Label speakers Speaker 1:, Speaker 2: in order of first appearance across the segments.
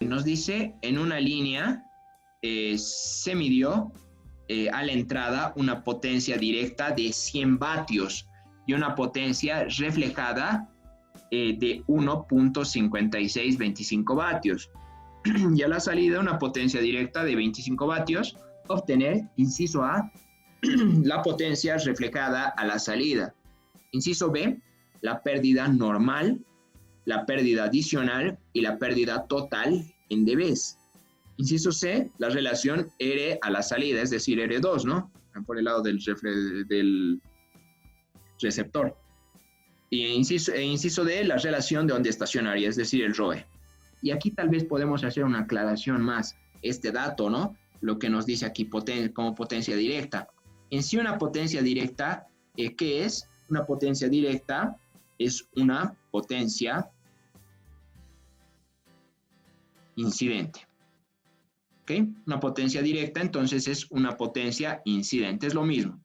Speaker 1: Nos dice, en una línea se midió a la entrada una potencia directa de 100 vatios y una potencia reflejada de 1.5625 vatios. Y a la salida una potencia directa de 25 vatios, obtener, inciso A, la potencia reflejada a la salida. Inciso B, la pérdida normal, la pérdida adicional y la pérdida total en dBs. Inciso C, la relación R a la salida, es decir, R2, ¿no? Por el lado del receptor. Y inciso D, la relación de onda estacionaria, es decir, el ROE. Y aquí tal vez podemos hacer una aclaración más. Este dato, ¿no? Lo que nos dice aquí como potencia directa. En sí, una potencia directa, ¿qué es? Una potencia directa es una potencia incidente. ¿Ok? Una potencia directa, entonces es una potencia incidente, es lo mismo.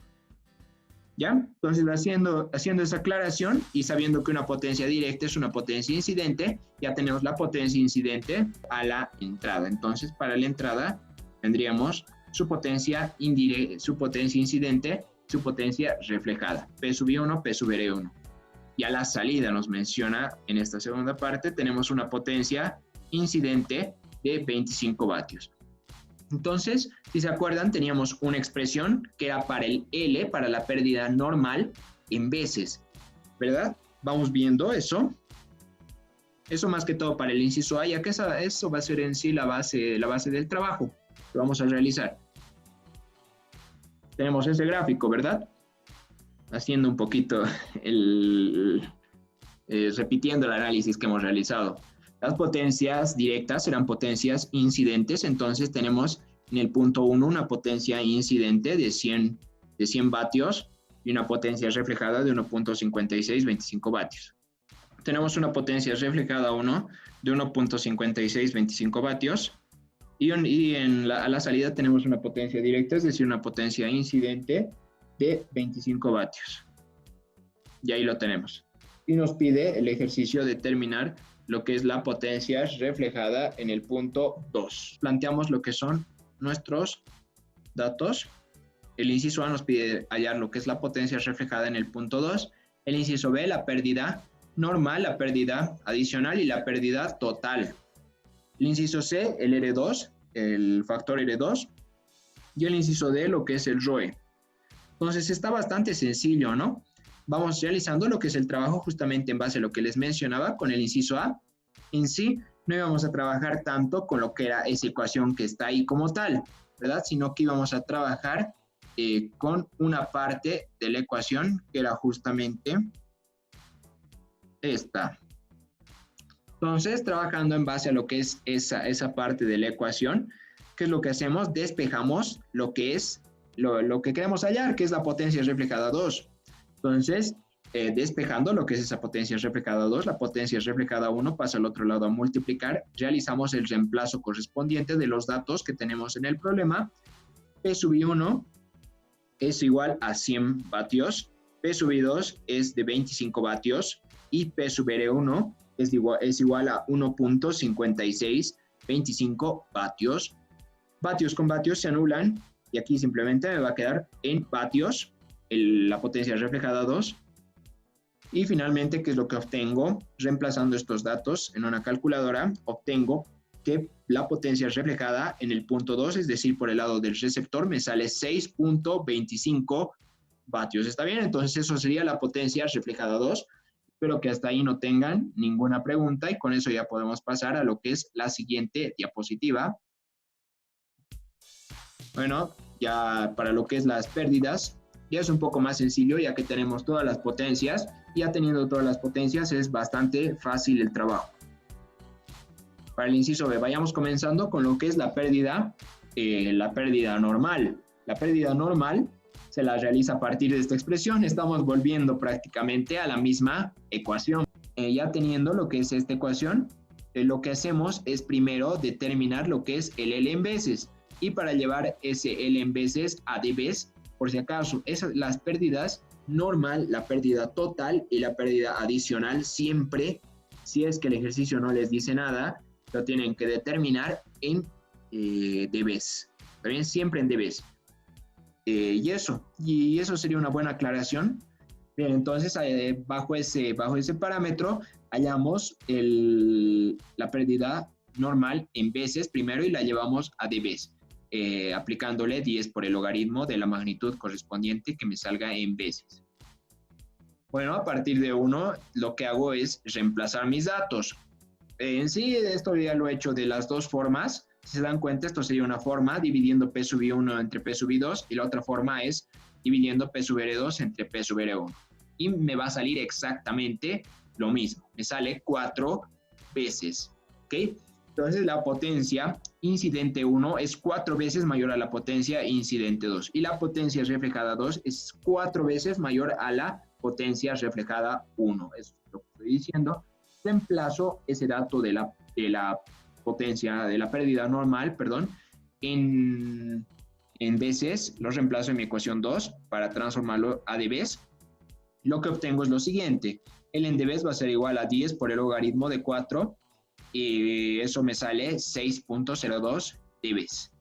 Speaker 1: ¿Ya? Entonces, haciendo esa aclaración y sabiendo que una potencia directa es una potencia incidente, ya tenemos la potencia incidente a la entrada. Entonces, para la entrada tendríamos su potencia incidente, su potencia reflejada, P sub I1, P sub R1. Y a la salida nos menciona en esta segunda parte, tenemos una potencia incidente de 25 vatios. Entonces, si se acuerdan, teníamos una expresión que era para el L, para la pérdida normal, en veces, ¿verdad? Vamos viendo eso. Eso más que todo para el inciso A, ya que eso va a ser en sí la base del trabajo que vamos a realizar. Tenemos ese gráfico, ¿verdad? Haciendo un poquito repitiendo el análisis que hemos realizado. Las potencias directas serán potencias incidentes, entonces tenemos en el punto 1 una potencia incidente de 100 vatios y una potencia reflejada de 1.5625 vatios. Tenemos una potencia reflejada 1 de 1.5625 vatios y a la salida tenemos una potencia directa, es decir, una potencia incidente de 25 vatios. Y ahí lo tenemos. Y nos pide el ejercicio de determinar lo que es la potencia reflejada en el punto 2. Planteamos lo que son nuestros datos. El inciso A nos pide hallar lo que es la potencia reflejada en el punto 2. El inciso B, la pérdida normal, la pérdida adicional y la pérdida total. El inciso C, el R2, el factor R2. Y el inciso D, lo que es el ROE. Entonces está bastante sencillo, ¿no? Vamos realizando lo que es el trabajo justamente en base a lo que les mencionaba con el inciso A. En sí, no íbamos a trabajar tanto con lo que era esa ecuación que está ahí como tal, ¿verdad? Sino que íbamos a trabajar con una parte de la ecuación que era justamente esta. Entonces, trabajando en base a lo que es esa parte de la ecuación, ¿qué es lo que hacemos? Despejamos lo que es lo que queremos hallar, que es la potencia reflejada 2. Entonces, despejando lo que es esa potencia reflejada 2, la potencia reflejada 1 pasa al otro lado a multiplicar, realizamos el reemplazo correspondiente de los datos que tenemos en el problema. P sub I1 es igual a 100 vatios, P sub I2 es de 25 vatios y P sub R1 es igual a 1.5625 vatios. Vatios con vatios se anulan y aquí simplemente me va a quedar en vatios la potencia reflejada 2. Y finalmente, ¿qué es lo que obtengo? Reemplazando estos datos en una calculadora, obtengo que la potencia reflejada en el punto 2, es decir, por el lado del receptor, me sale 6.25 vatios. ¿Está bien? Entonces, eso sería la potencia reflejada 2. Espero que hasta ahí no tengan ninguna pregunta y con eso ya podemos pasar a lo que es la siguiente diapositiva. Bueno, ya para lo que es las pérdidas, ya es un poco más sencillo ya que tenemos todas las potencias. Ya teniendo todas las potencias es bastante fácil el trabajo. Para el inciso B, vayamos comenzando con lo que es la pérdida normal. La pérdida normal se la realiza a partir de esta expresión. Estamos volviendo prácticamente a la misma ecuación. Ya teniendo lo que es esta ecuación, lo que hacemos es primero determinar lo que es el L en veces. Y para llevar ese L en veces a dBs, por si acaso, las pérdidas normal, la pérdida total y la pérdida adicional siempre, si es que el ejercicio no les dice nada, lo tienen que determinar en dBs. También siempre en dBs. Y eso sería una buena aclaración. Bien, entonces bajo ese parámetro hallamos la pérdida normal en veces primero y la llevamos a dBs, aplicándole 10 por el logaritmo de la magnitud correspondiente que me salga en veces. Bueno, a partir de 1 lo que hago es reemplazar mis datos. En sí, esto ya lo he hecho de las dos formas. Si se dan cuenta, esto sería una forma dividiendo P sub I1 entre P sub I2 y la otra forma es dividiendo P sub R2 entre P sub R1. Y me va a salir exactamente lo mismo. Me sale 4 veces. ¿Ok? Entonces la potencia incidente 1 es 4 veces mayor a la potencia incidente 2. Y la potencia reflejada 2 es 4 veces mayor a la potencia reflejada 1. Eso es lo que estoy diciendo. Reemplazo ese dato de la potencia, de la pérdida normal, perdón, en veces, lo reemplazo en mi ecuación 2 para transformarlo a dBs. Lo que obtengo es lo siguiente. El en dBs va a ser igual a 10 por el logaritmo de 4 y eso me sale 6.02 dBs.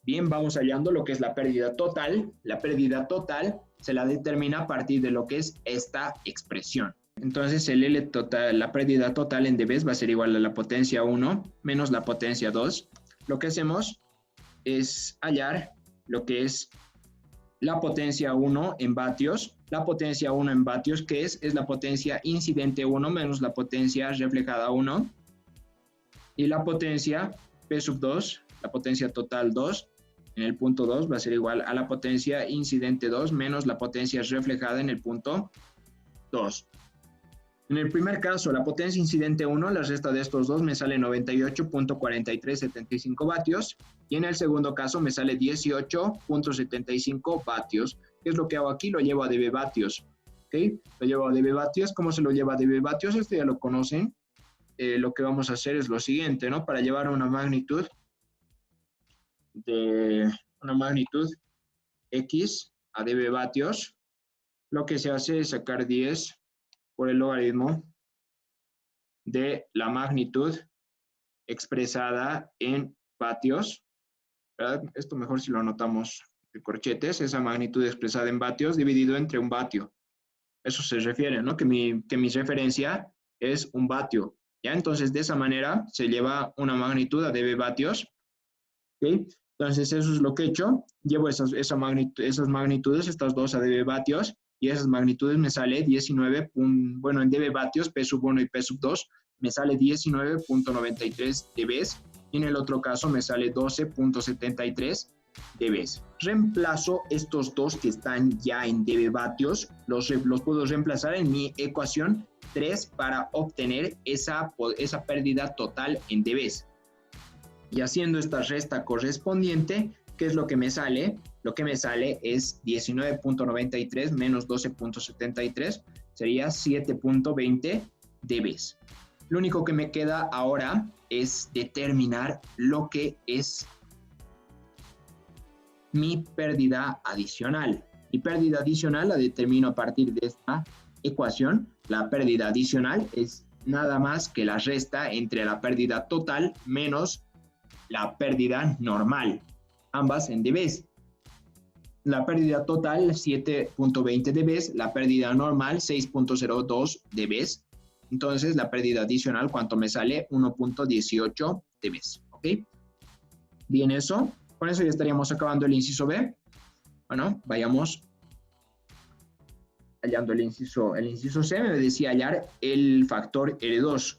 Speaker 1: Bien, vamos hallando lo que es la pérdida total. La pérdida total se la determina a partir de lo que es esta expresión. Entonces el L total, la pérdida total en dBs va a ser igual a la potencia 1 menos la potencia 2. Lo que hacemos es hallar lo que es la potencia 1 en vatios. La potencia 1 en vatios, ¿qué es? Es la potencia incidente 1 menos la potencia reflejada 1. Y la potencia P sub 2, la potencia total 2, en el punto 2 va a ser igual a la potencia incidente 2 menos la potencia reflejada en el punto 2. En el primer caso, la potencia incidente 1, la resta de estos dos me sale 98.4375 vatios. Y en el segundo caso me sale 18.75 vatios. ¿Qué es lo que hago aquí? Lo llevo a dB vatios. ¿Okay? Lo llevo a dB vatios. ¿Cómo se lo lleva a dB vatios? Esto ya lo conocen. Lo que vamos a hacer es lo siguiente, ¿no? Para llevar una magnitud X a dB vatios, lo que se hace es sacar 10 por el logaritmo de la magnitud expresada en vatios, ¿verdad? Esto mejor si lo anotamos de corchetes, esa magnitud expresada en vatios dividido entre un vatio. Eso se refiere, ¿no? Que mi referencia es un vatio, ¿ya? Entonces, de esa manera se lleva una magnitud a dB vatios, ¿ok? Entonces, eso es lo que he hecho. Llevo esas magnitudes, estas dos a dB vatios, y esas magnitudes me sale 19, bueno, en dB vatios, P sub 1 y P sub 2, me sale 19.93 dBs, y en el otro caso me sale 12.73 dBs. Reemplazo estos dos que están ya en dB vatios, los puedo reemplazar en mi ecuación 3 para obtener esa pérdida total en dBs. Y haciendo esta resta correspondiente, ¿qué es lo que me sale? Lo que me sale es 19.93 menos 12.73, sería 7.20 dBs. Lo único que me queda ahora es determinar lo que es mi pérdida adicional. Mi pérdida adicional la determino a partir de esta ecuación. La pérdida adicional es nada más que la resta entre la pérdida total menos la pérdida normal, ambas en dBs. La pérdida total 7.20 dBs, la pérdida normal 6.02 dBs. Entonces la pérdida adicional, ¿cuánto me sale? 1.18 dBs. ¿Ok? Bien, eso. Con eso ya estaríamos acabando el inciso B. Bueno, vayamos hallando el inciso C. Me decía hallar el factor R2.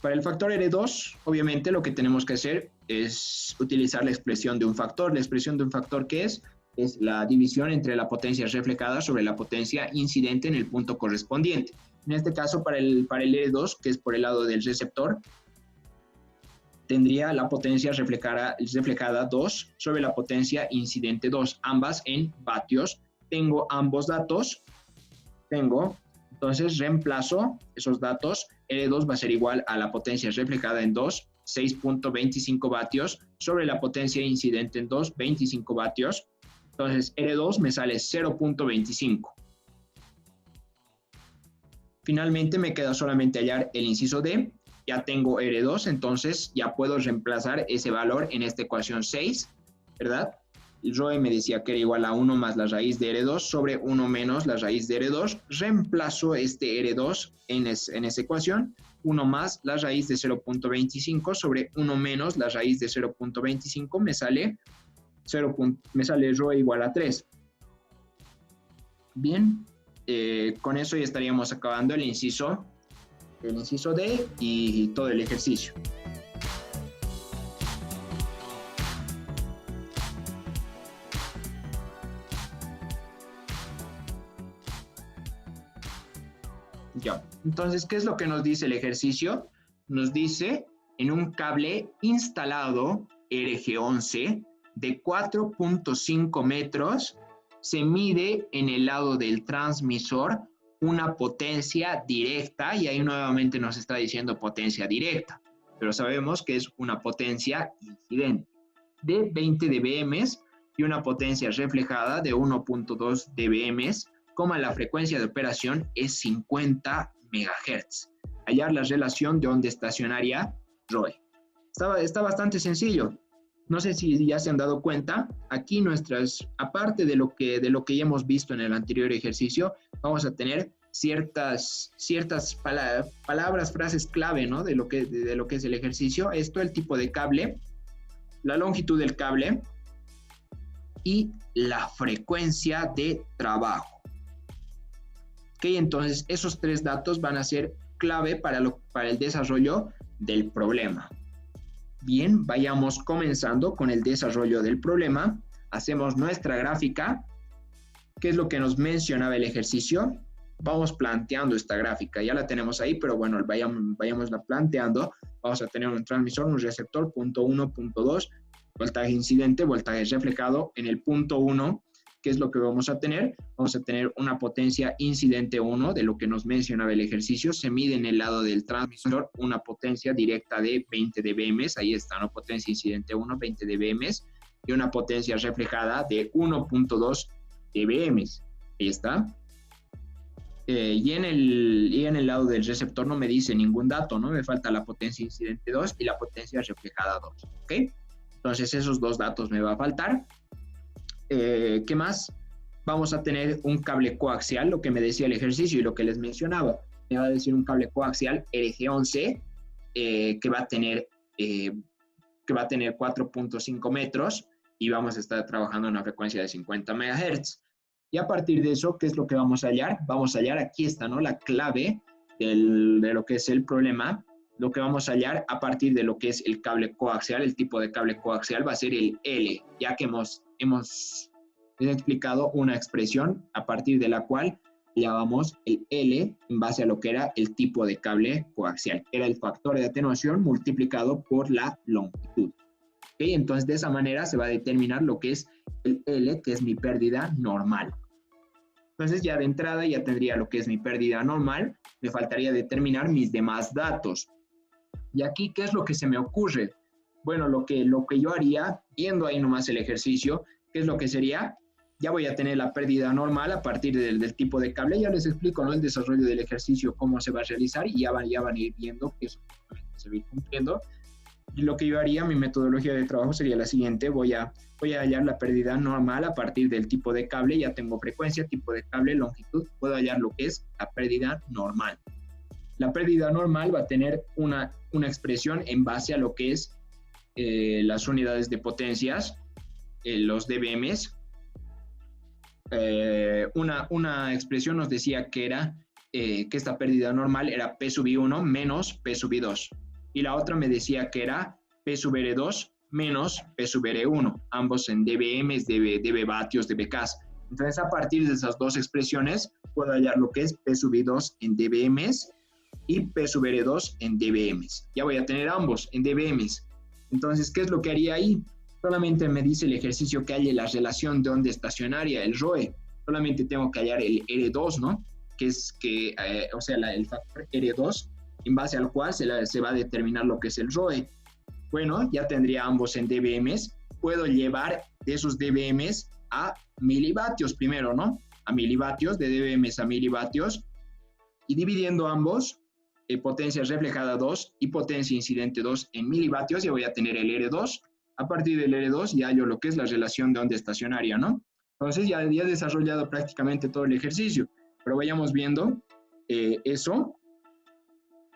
Speaker 1: Para el factor R2, obviamente lo que tenemos que hacer es utilizar la expresión de un factor. La expresión de un factor, ¿qué es? Es la división entre la potencia reflejada sobre la potencia incidente en el punto correspondiente. En este caso, para el R2, que es por el lado del receptor, tendría la potencia reflejada 2 sobre la potencia incidente 2, ambas en vatios. Tengo ambos datos. Entonces reemplazo esos datos. R2 va a ser igual a la potencia reflejada en 2, 6.25 vatios, sobre la potencia incidente en 2, 25 vatios. Entonces R2 me sale 0.25. Finalmente me queda solamente hallar el inciso D. ya tengo R2, entonces ya puedo reemplazar ese valor en esta ecuación 6, ¿verdad? El ROE me decía que era igual a 1 más la raíz de R2 sobre 1 menos la raíz de R2. Reemplazo este R2 en esa ecuación. 1 más la raíz de 0.25 sobre 1 menos la raíz de 0.25 me sale ROE igual a 3. Bien, con eso ya estaríamos acabando el inciso D y todo el ejercicio. Ya. Entonces, ¿qué es lo que nos dice el ejercicio? Nos dice, en un cable instalado RG11 de 4.5 metros, se mide en el lado del transmisor una potencia directa, y ahí nuevamente nos está diciendo potencia directa, pero sabemos que es una potencia incidente, de 20 dBm y una potencia reflejada de 1.2 dBm, como la frecuencia de operación es 50 MHz. Hallar la relación de onda estacionaria ROE. Está bastante sencillo. No sé si ya se han dado cuenta, aquí aparte de lo que ya hemos visto en el anterior ejercicio, vamos a tener ciertas palabras, frases clave, ¿no? de lo que es el ejercicio. Esto, el tipo de cable, la longitud del cable y la frecuencia de trabajo. Ok, entonces esos 3 datos van a ser clave para el desarrollo del problema. Bien, vayamos comenzando con el desarrollo del problema. Hacemos nuestra gráfica. ¿Qué es lo que nos mencionaba el ejercicio? Vamos planteando esta gráfica. Ya la tenemos ahí, pero bueno, vayámosla planteando. Vamos a tener un transmisor, un receptor, punto 1, punto 2, voltaje incidente, voltaje reflejado. En el punto 1, ¿qué es lo que vamos a tener? Vamos a tener una potencia incidente 1, de lo que nos mencionaba el ejercicio. Se mide en el lado del transmisor una potencia directa de 20 dBm. Ahí está, ¿no? Potencia incidente 1, 20 dBm. Y una potencia reflejada de 1.2 dBm. Ahí está. Y en el lado del receptor no me dice ningún dato, ¿no? Me falta la potencia incidente 2 y la potencia reflejada 2. ¿Ok? Entonces esos 2 datos me va a faltar. ¿Qué más? Vamos a tener un cable coaxial, lo que me decía el ejercicio y lo que les mencionaba. Me va a decir un cable coaxial RG11 que va a tener 4.5 metros y vamos a estar trabajando en una frecuencia de 50 MHz. Y a partir de eso, ¿qué es lo que vamos a hallar? Vamos a hallar, aquí está, ¿no? La clave de lo que es el problema. Lo que vamos a hallar a partir de lo que es el cable coaxial, el tipo de cable coaxial va a ser el L, ya que hemos explicado una expresión a partir de la cual llamamos el L en base a lo que era el tipo de cable coaxial. Era el factor de atenuación multiplicado por la longitud. ¿Okay? Entonces, de esa manera se va a determinar lo que es el L, que es mi pérdida normal. Entonces, ya de entrada ya tendría lo que es mi pérdida normal. Me faltaría determinar mis demás datos. Y aquí, ¿qué es lo que se me ocurre? Bueno, lo que yo haría, viendo ahí nomás el ejercicio, ¿qué es lo que sería? Ya voy a tener la pérdida normal a partir del tipo de cable. Ya les explico, ¿no? El desarrollo del ejercicio, cómo se va a realizar, y ya van a ir viendo que eso se va a ir cumpliendo. Y lo que yo haría, mi metodología de trabajo sería la siguiente. Voy a hallar la pérdida normal a partir del tipo de cable. Ya tengo frecuencia, tipo de cable, longitud. Puedo hallar lo que es la pérdida normal. La pérdida normal va a tener una expresión en base a lo que es las unidades de potencias, los dBms. Una expresión nos decía que era que esta pérdida normal era P sub I1 menos P sub I2. Y la otra me decía que era P sub R2 menos P sub R1, ambos en dBms, dB vatios, dBks. Entonces, a partir de esas 2 expresiones, puedo hallar lo que es P sub I2 en dBms y P sub R2 en dBms. Ya voy a tener ambos en dBms. Entonces, ¿qué es lo que haría ahí? Solamente me dice el ejercicio que halle la relación de onda estacionaria, el ROE. Solamente tengo que hallar el R2, ¿no? El factor R2, en base al cual se va a determinar lo que es el ROE. Bueno, ya tendría ambos en dBms. Puedo llevar de esos dBms a milivatios primero, ¿no? A milivatios, de dBms a milivatios. Y dividiendo ambos, potencia reflejada 2 y potencia incidente 2 en milivatios, ya voy a tener el R2. A partir del R2 ya hallo lo que es la relación de onda estacionaria, ¿no? Entonces ya he desarrollado prácticamente todo el ejercicio, pero vayamos viendo eso,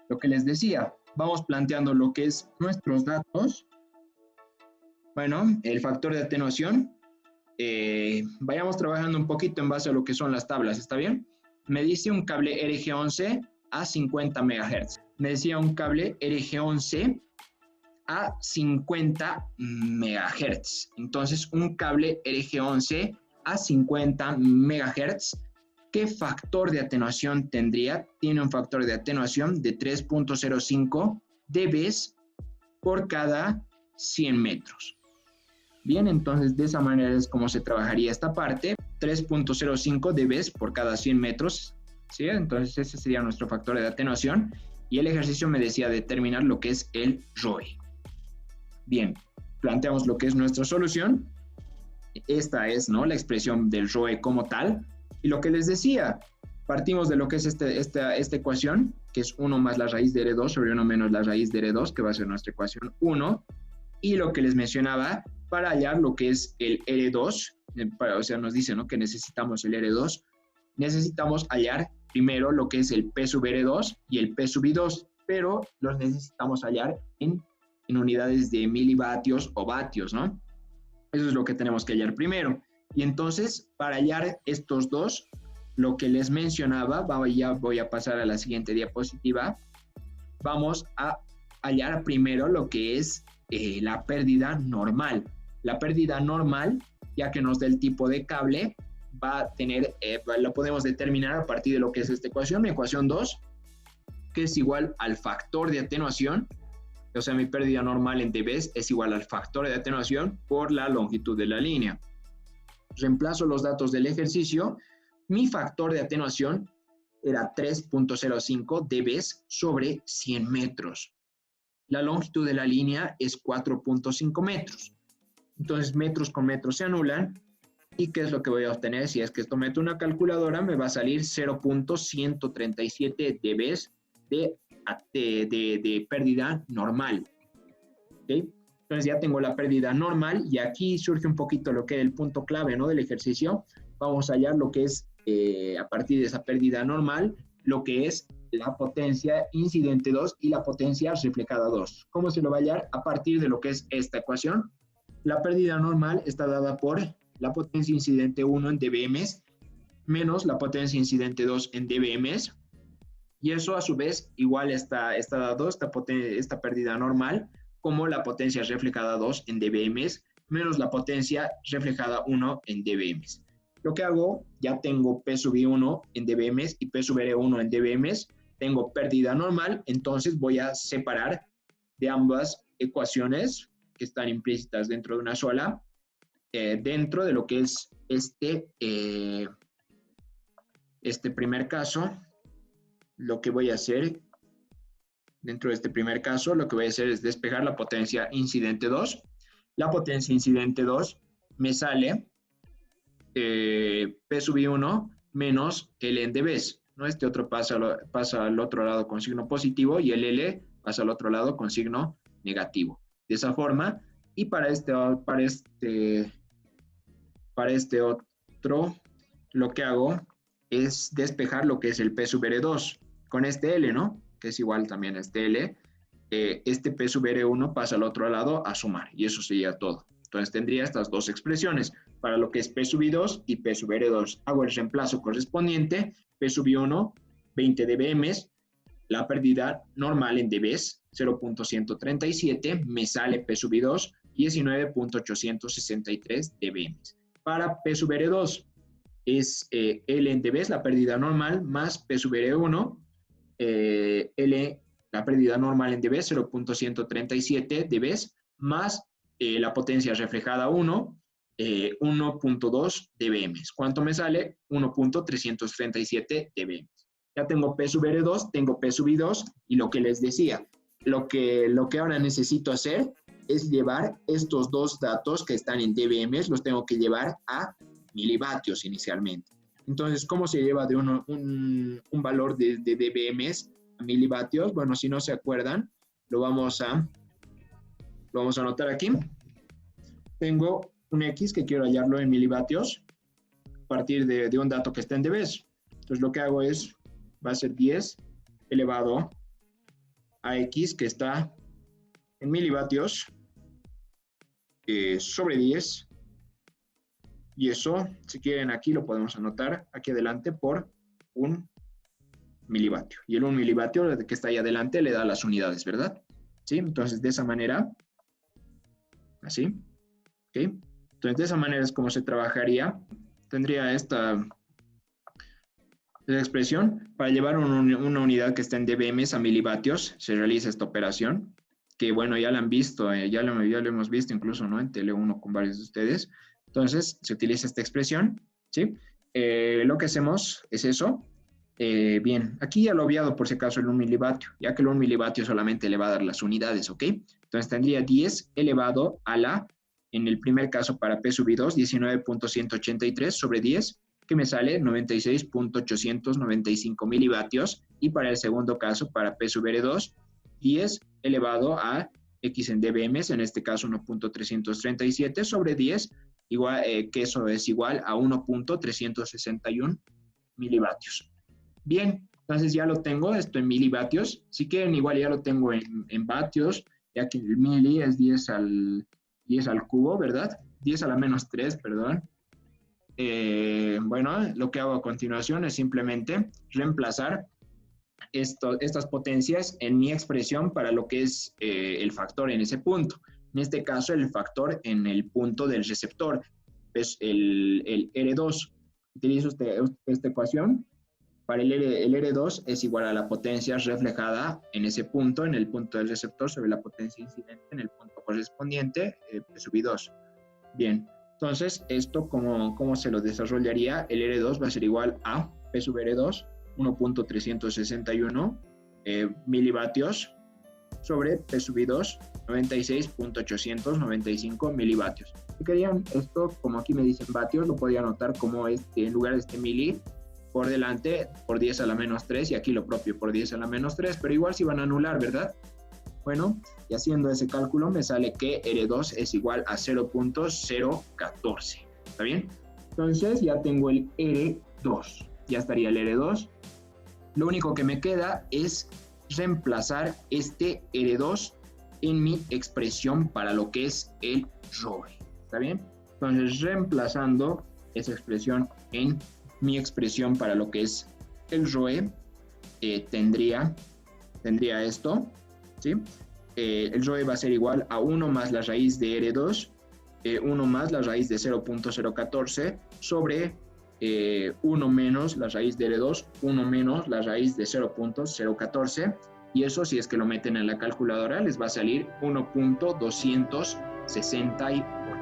Speaker 1: lo que les decía. Vamos planteando lo que es nuestros datos. Bueno, el factor de atenuación. Vayamos trabajando un poquito en base a lo que son las tablas, ¿está bien? Me dice un cable RG11 a 50 MHz. Me decía un cable RG11 a 50 MHz. Entonces, un cable RG11 a 50 MHz, ¿qué factor de atenuación tendría? Tiene un factor de atenuación de 3.05 dB por cada 100 metros. Bien, entonces de esa manera es como se trabajaría esta parte, 3.05 dB por cada 100 metros, ¿sí? Entonces ese sería nuestro factor de atenuación y el ejercicio me decía determinar lo que es el ROE. Bien, planteamos lo que es nuestra solución. Esta es, ¿no?, la expresión del ROE como tal. Y lo que les decía, partimos de lo que es esta ecuación, que es 1 más la raíz de R2 sobre 1 menos la raíz de R2, que va a ser nuestra ecuación 1. Y lo que les mencionaba, para hallar lo que es el R2, o sea, nos dice, ¿no?, que necesitamos el R2, necesitamos hallar primero lo que es el P sub R2 y el P sub I2, pero los necesitamos hallar en unidades de milivatios o vatios, ¿no? Eso es lo que tenemos que hallar primero. Y entonces, para hallar estos dos, lo que les mencionaba, ya voy a pasar a la siguiente diapositiva, vamos a hallar primero lo que es la pérdida normal. La pérdida normal, ya que nos da el tipo de cable, va a tener, lo podemos determinar a partir de lo que es esta ecuación, mi ecuación 2, que es igual al factor de atenuación, o sea, mi pérdida normal en dB es igual al factor de atenuación por la longitud de la línea. Reemplazo los datos del ejercicio, mi factor de atenuación era 3.05 dB sobre 100 metros. La longitud de la línea es 4.5 metros. Entonces, metros con metros se anulan. ¿Y qué es lo que voy a obtener? Si es que esto meto una calculadora, me va a salir 0.137 dB de pérdida normal. ¿Okay? Entonces ya tengo la pérdida normal y aquí surge un poquito lo que es el punto clave, ¿no?, del ejercicio. Vamos a hallar lo que es, a partir de esa pérdida normal, lo que es la potencia incidente 2 y la potencia reflejada 2. ¿Cómo se lo va a hallar? A partir de lo que es esta ecuación. La pérdida normal está dada por la potencia incidente 1 en dBm menos la potencia incidente 2 en dBm. Y eso a su vez igual está dado esta pérdida normal como la potencia reflejada 2 en dBm menos la potencia reflejada 1 en dBm. Lo que hago, ya tengo P sub I1 en dBm y P sub R1 en dBm, tengo pérdida normal, entonces voy a separar de ambas ecuaciones que están implícitas dentro de una sola, dentro de lo que es este primer caso. Lo que voy a hacer, dentro de este primer caso, lo que voy a hacer es despejar la potencia incidente 2. La potencia incidente 2 me sale P sub I1 menos L en dB, ¿no? Este otro pasa al otro lado con signo positivo y el L pasa al otro lado con signo negativo. De esa forma, y para este otro, lo que hago es despejar lo que es el P sub R2 con este L, ¿no?, que es igual también a este L. Este P sub R1 pasa al otro lado a sumar, y eso sería todo. Entonces tendría estas dos expresiones para lo que es P sub I2 y P sub R2. Hago el reemplazo correspondiente, P sub I1, 20 dBm, la pérdida normal en dB, 0.137, me sale P sub I2, 19.863 dBm. Para P sub R2 es L en dB, la pérdida normal, más P sub R1, L, la pérdida normal en dB, 0.137 dB, más la potencia reflejada 1, 1.2 dBm. ¿Cuánto me sale? 1.337 dBm. Ya tengo P sub R2, tengo P sub I2, y lo que les decía, lo que ahora necesito hacer es llevar estos dos datos que están en dBm, los tengo que llevar a milivatios inicialmente. Entonces, ¿cómo se lleva de un valor de dBm milivatios. Bueno, si no se acuerdan, lo vamos a anotar aquí. Tengo un X que quiero hallarlo en milivatios a partir de un dato que esté en dBs. Entonces lo que hago es, va a ser 10 elevado a X que está en milivatios sobre 10. Y eso, si quieren aquí lo podemos anotar aquí adelante por 1 milivatio. Y el 1 milivatio que está ahí adelante le da las unidades, ¿verdad? ¿Sí? Entonces de esa manera, así, ¿ok? Entonces de esa manera es como se trabajaría. Tendría esta expresión. Para llevar una unidad que está en dBm a milivatios, se realiza esta operación, que bueno, ya la han visto, ya lo hemos visto incluso, ¿no? En Tele1 con varios de ustedes. Entonces, se utiliza esta expresión, ¿sí? Lo que hacemos es eso. Bien, aquí ya lo he obviado por si acaso el 1 milivatio, ya que el 1 milivatio solamente le va a dar las unidades, ¿ok? Entonces tendría 10 elevado a la, en el primer caso para P sub 2, 19.183 sobre 10, que me sale 96.895 milivatios, y para el segundo caso, para P sub 2, 10 elevado a X en dBm, en este caso 1.337 sobre 10, igual, que eso es igual a 1.361 milivatios. Bien, entonces ya lo tengo esto en milivatios. Si quieren, igual ya lo tengo en vatios, ya que el mili es 10 al cubo, ¿verdad? 10 a la menos 3, perdón. Bueno, lo que hago a continuación es simplemente reemplazar estas potencias en mi expresión para lo que es el factor en ese punto. En este caso, el factor en el punto del receptor es el R2. Utilizo esta ecuación. Para el R2 es igual a la potencia reflejada en ese punto, en el punto del receptor, sobre la potencia incidente en el punto correspondiente, P sub 2. Bien, entonces, ¿esto cómo se lo desarrollaría? El R2 va a ser igual a P sub R2, 1.361 milivatios, sobre P sub 2, 96.895 milivatios. Si querían esto, como aquí me dicen vatios, lo podía anotar como en lugar de este mili, por delante, por 10 a la menos 3, y aquí lo propio por 10 a la menos 3, pero igual se van a anular, ¿verdad? Bueno, y haciendo ese cálculo me sale que R2 es igual a 0.014, ¿está bien? Entonces ya tengo el R2, ya estaría el R2. Lo único que me queda es reemplazar este R2 en mi expresión para lo que es el ROE, ¿está bien? Entonces, reemplazando esa expresión en mi expresión para lo que es el ROE, tendría esto, ¿sí? El ROE va a ser igual a 1 más la raíz de R2, 1 más la raíz de 0.014 sobre 1 menos la raíz de R2, 1 menos la raíz de 0.014, y eso, si es que lo meten en la calculadora, les va a salir 1.268.